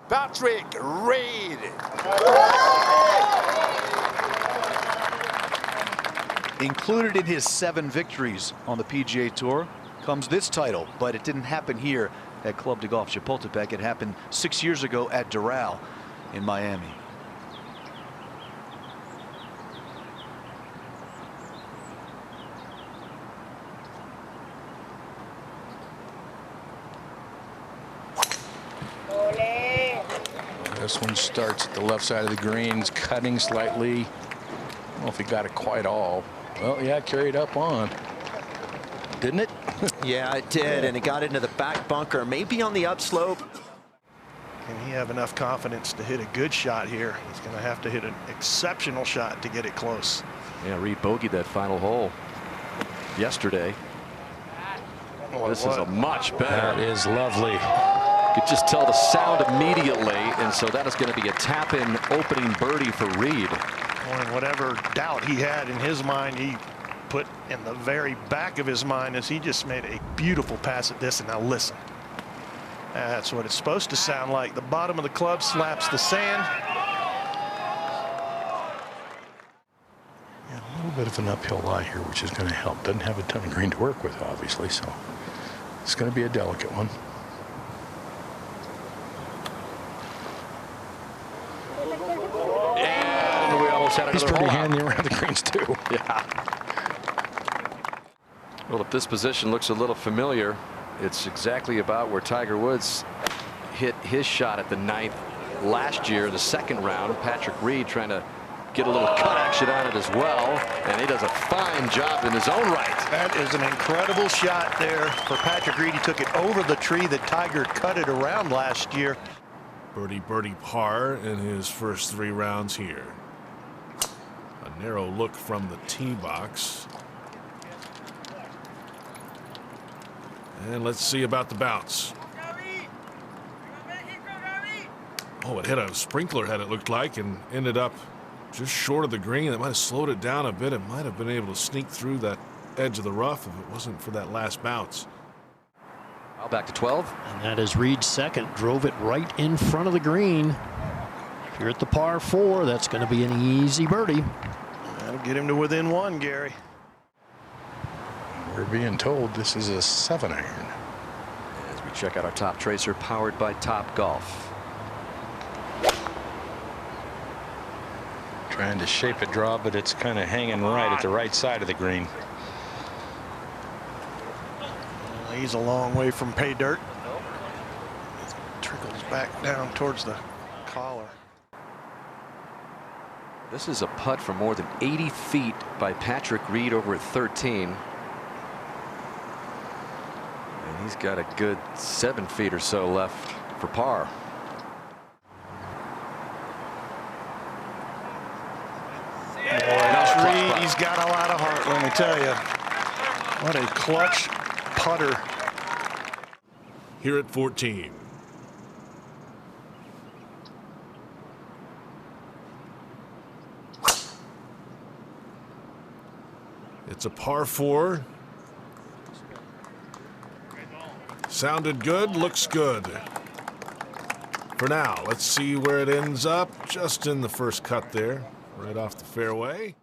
Patrick Reed. Included in his 7 victories on the PGA Tour comes this title, but it didn't happen here at Club de Golf Chapultepec. It happened 6 years ago at Doral in Miami. This one starts at the left side of the greens, cutting slightly. I don't know if he got it quite all. Well, yeah, carried up on. Didn't it? Yeah, it did, and it got into the back bunker, maybe on the upslope. Can he have enough confidence to hit a good shot here? He's going to have to hit an exceptional shot to get it close. Yeah, Reed bogeyed that final hole yesterday. This is a much better. That is lovely. You could just tell the sound immediately, and so that is going to be a tap-in opening birdie for Reed. And whatever doubt he had in his mind, he put in the very back of his mind as he just made a beautiful pass at this. And now listen. That's what it's supposed to sound like. The bottom of the club slaps the sand. Yeah, a little bit of an uphill lie here, which is going to help. Doesn't have a ton of green to work with, obviously, so it's going to be a delicate one. And we almost had another He's pretty hole handy out. around the greens, too. Yeah. Well, if this position looks a little familiar, it's exactly about where Tiger Woods hit his shot at the 9th last year, the 2nd round. Patrick Reed trying to get a little cut action on it as well, and he does a fine job in his own right. That is an incredible shot there for Patrick Reed. He took it over the tree that Tiger cut it around last year. Birdie par in his first 3 rounds here. A narrow look from the tee box. And let's see about the bounce. Oh, it hit a sprinkler head, it looked like, and ended up just short of the green. It might have slowed it down a bit. It might have been able to sneak through that edge of the rough if it wasn't for that last bounce. Now back to 12. And that is Reed's 2nd. Drove it right in front of the green. If you're at the par 4, that's going to be an easy birdie. That'll get him to within 1, Gary. We're being told this is a 7-iron. As we check out our top tracer powered by Top Golf. Trying to shape a draw, but it's kind of hanging right at the right side of the green. He's a long way from pay dirt. Trickles back down towards the collar. This is a putt for more than 80 feet by Patrick Reed over at 13. And he's got a good 7 feet or so left for par. Reed, he's got a lot of heart, let me tell you. What a clutch putter. Here at 14. It's a par 4. Sounded good, looks good. For now, let's see where it ends up. Just in the first cut there, right off the fairway.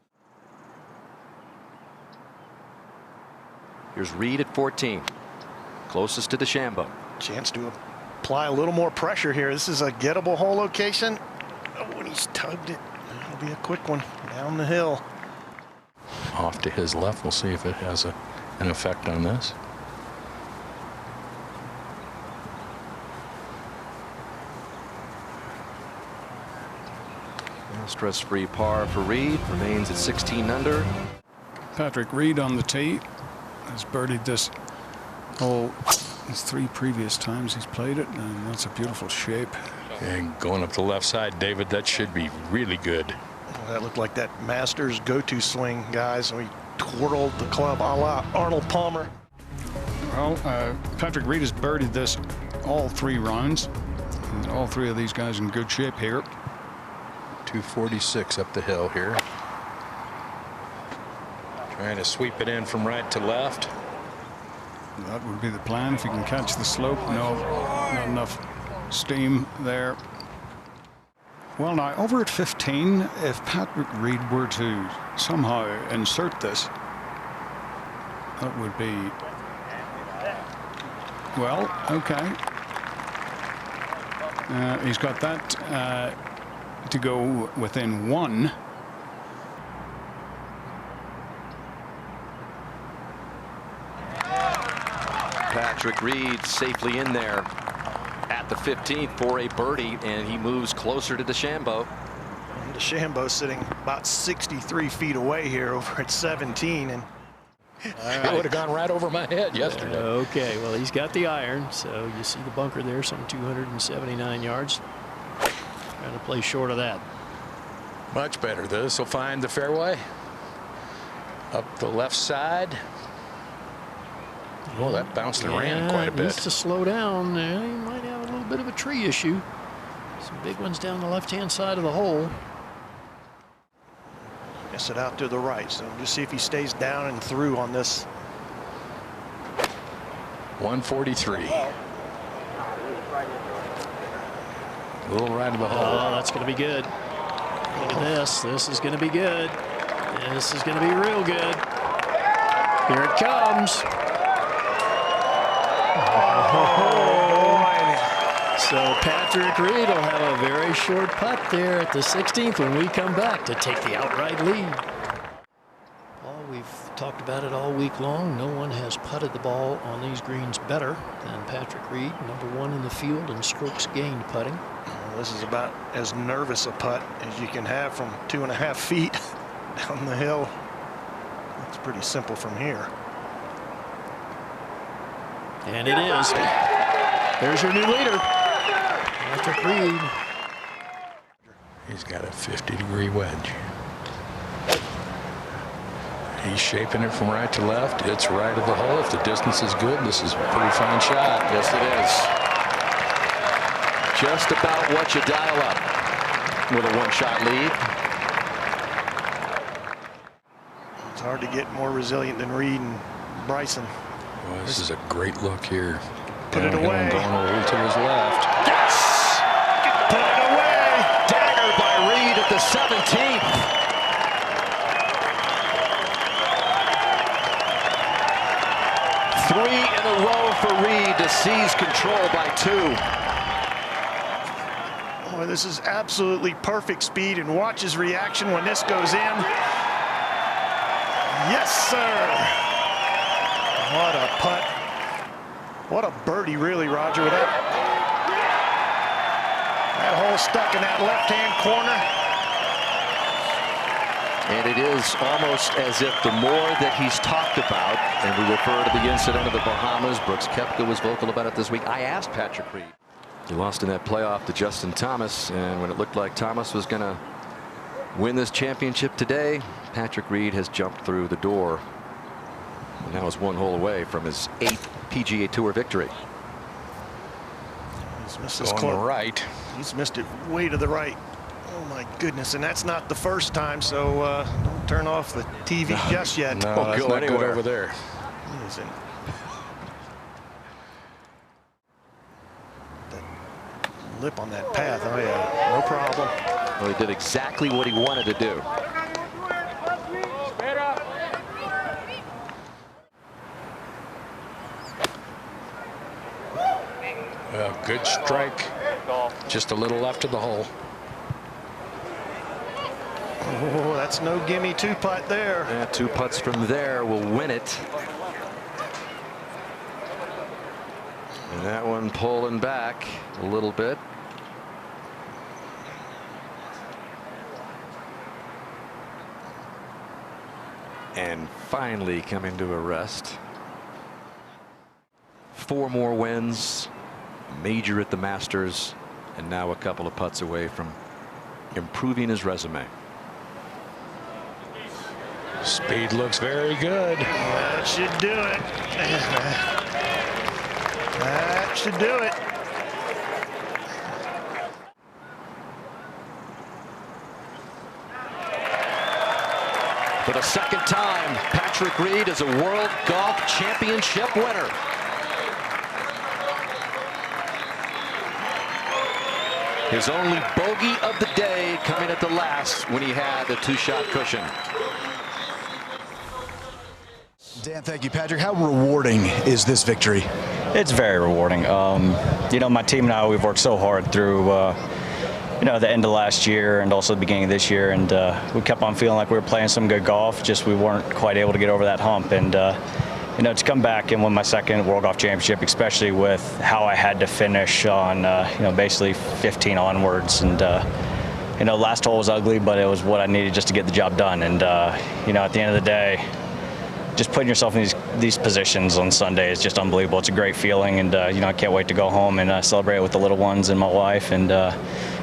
Here's Reed at 14. Closest to the Shambo. Chance to apply a little more pressure here. This is a gettable hole location. Oh, when he's tugged it, that'll be a quick one down the hill. Off to his left. We'll see if it has an effect on this. Stress-free par for Reed. Remains at 16 under. Patrick Reed on the tee has birdied this hole his 3 previous times he's played it, and that's a beautiful shape. And going up the left side, David, that should be really good. Well, that looked like that Masters go-to swing, guys. We twirled the club a la Arnold Palmer. Well, Patrick Reed has birdied this all 3 rounds. And all 3 of these guys in good shape here. 246 up the hill here. Trying to sweep it in from right to left. That would be the plan if you can catch the slope. No, not enough steam there. Well, now, over at 15, if Patrick Reed were to somehow insert this, that would be, well, okay. He's got that to go within 1. Patrick Reed safely in there at the 15th for a birdie, and he moves closer to DeChambeau. DeChambeau sitting about 63 feet away here over at 17, and It would have gone right over my head yesterday. Okay, well, he's got the iron, so you see the bunker there, some 279 yards. Trying to play short of that. Much better. This will find the fairway up the left side. Oh, that bounced and ran quite a bit. Needs to slow down. He might have a little bit of a tree issue. Some big ones down the left-hand side of the hole. gets it out to the right. So just see if he stays down and through on this. 143. A little right of the hole. Oh, that's going to be good. Look at this. This is going to be good. This is going to be real good. Here it comes. So Patrick Reed will have a very short putt there at the 16th when we come back to take the outright lead. Well, we've talked about it all week long. No one has putted the ball on these greens better than Patrick Reed, #1 in the field in strokes gained putting. Well, this is about as nervous a putt as you can have from 2.5 feet down the hill. It's pretty simple from here. And it is. There's your new leader, Patrick Reed. He's got a 50-degree wedge. He's shaping it from right to left. It's right of the hole. If the distance is good, this is a pretty fine shot. Yes, it is. Just about what you dial up with a one-shot lead. It's hard to get more resilient than Reed and Bryson. Well, this is a great look here. Put it away. Going a little to his left. Yes! Put it away. Dagger by Reed at the 17th. Three in a row for Reed to seize control by 2. Boy, this is absolutely perfect speed, and watch his reaction when this goes in. Yes, sir. What a putt. What a birdie, really, Roger, with that hole stuck in that left-hand corner. And it is almost as if the more that he's talked about, and we refer to the incident of the Bahamas, Brooks Koepka was vocal about it this week. I asked Patrick Reed. He lost in that playoff to Justin Thomas, and when it looked like Thomas was going to win this championship today, Patrick Reed has jumped through the door. And now is 1 hole away from his 8th PGA Tour victory. He's missed his Going club. right. He's missed it way to the right. Oh my goodness, and that's not the first time, so don't turn off the TV just yet. No, Don't that's go not good anywhere. over there. He is in. That lip on that path, oh yeah, no problem. Well, he did exactly what he wanted to do. Well, good strike. Just a little left of the hole. Oh, that's no gimme 2 putt there. Yeah, 2 putts from there will win it. And that one pulling back a little bit. And finally coming to a rest. 4 more wins, major at the Masters, and now a couple of putts away from improving his resume. Speed looks very good. That should do it. That should do it. For the 2nd time, Patrick Reed is a World Golf Championship winner. His only bogey of the day coming at the last when he had the 2-shot cushion. Dan, thank you. Patrick, how rewarding is this victory? It's very rewarding. You know, my team and I, we've worked so hard through, you know, the end of last year and also the beginning of this year, and we kept on feeling like we were playing some good golf, just we weren't quite able to get over that hump. And you know, to come back and win my second World Golf Championship, especially with how I had to finish on, you know, basically 15 onwards. And, you know, last hole was ugly, but it was what I needed just to get the job done. And, you know, at the end of the day, just putting yourself in these positions on Sunday is just unbelievable. It's a great feeling. And, you know, I can't wait to go home and celebrate with the little ones and my wife and,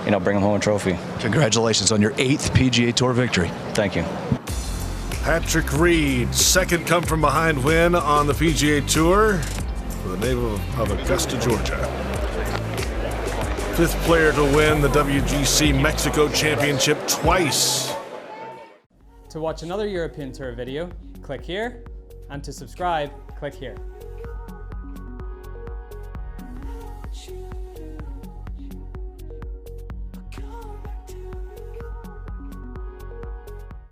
you know, bring them home a trophy. Congratulations on your 8th PGA Tour victory. Thank you. Patrick Reed, second come-from-behind win on the PGA Tour for the native of Augusta, Georgia. 5th player to win the WGC Mexico Championship twice. To watch another European Tour video, click here, and to subscribe, click here.